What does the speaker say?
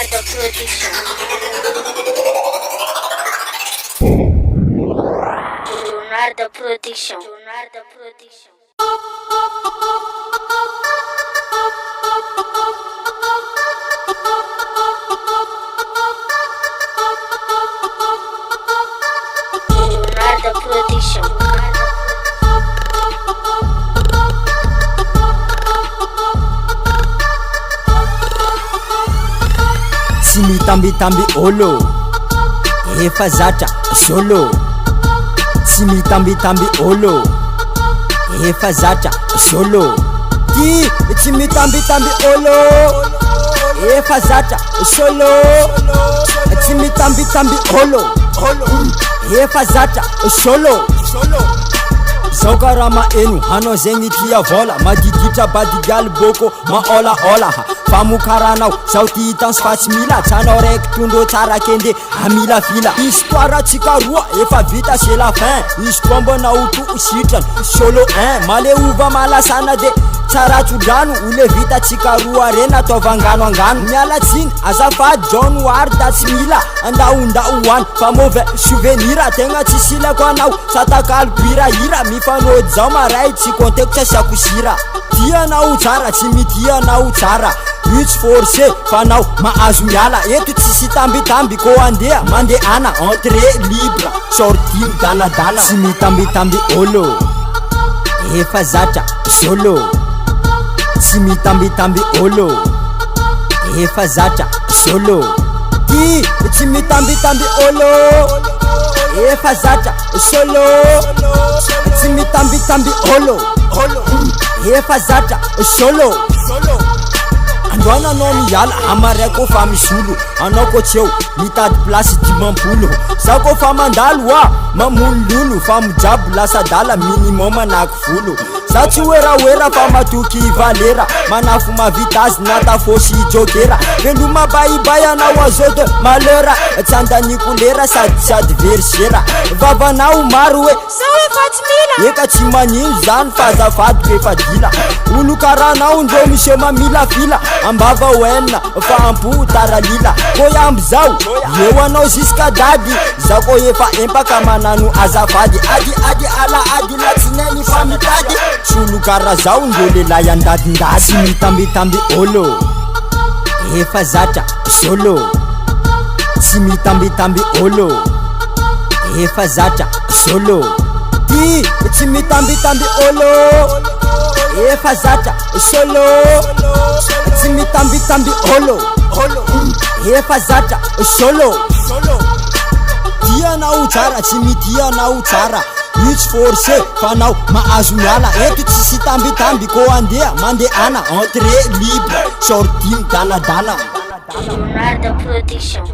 Leonardo Production. Leonardo Production. Leonardo Production. Leonardo Production. Tsy mitambitamby olo efa zatra solo. Tsy mitambitamby olo efa zatra solo. Tsy mitambitamby olo efa zatra solo. Tsy mitambitamby olo efa zatra solo. Zao karaha maeno hanao zegny tia vola, madiditra badigaly boko maolaola. Famokaranao zao ty hitansy fa tsy mila, tranao raiky tondro tsara kende amila fila. Histoire tsika roa efa vita c'est la fin, izy koa mbona hoto sitrany solo 1. Maleova malasana de tsara tsodrano, ole vita tsika roa rena ataovangano angano. Miala tsiny azafady John Ward da tsy mila andaondao hoany, fa mauvais souvenir tegna tsy silako anao. Satakalo birahira mifanody zao maray tsy contexte asiako sira. Tianao tsara tsy mitianao tsara, io tsy forcé fa nao mahazo miala. Eto tsisy tambitamby ko andeha mandehana, entrée libre sortie midanadana. Tsy mitambitamby olo efa zatra solo. Tsy mitambitamby olo efa zatra solo. Tsy mitambitamby olo efa zatra solo. Tsy mitambitamby olo efa zatra solo. Androana anao miala amaray ko fa misolo, anao ko tsy eo mitady plasy dimampolo. Zaho ko fa mandalo mamono lolo, fa mijabo lasa dala minimum anaky folo. Zaho tsy oeraoera fa matoky valera, manafo mavita azy nata fosy jokera. Veloma baibay anao azo de malera, tsandaniko lera sady versera. Vavanao maro hoe Sao efa tsy mila, eka tsy manino zany fa azafady ko efa dila. Olo karanao ndreo misy mamila fila, ambava oenina fa ampo taralila. Ko iamby zao eo anao ziska dady, zao ko efa empaka manano azafady. Ady ala ady latsineny fa mitady, solo karaha zao ndreo lelahy andadindady. Tsy mitambitamby olo efa zatra solo. Tsy mitambitamby olo efa zatra solo. Tsy mitambitamby olo efa zatra solo. Tsy mitambitamby olo efa zatra solo. Tianao tsara tsy mitianao tsara, io tsy forcé fa nao mahazo miala. Eto tsisy tambitamby ko andeha mandehana, entrée libre sortie midanadana. Leonardo Production.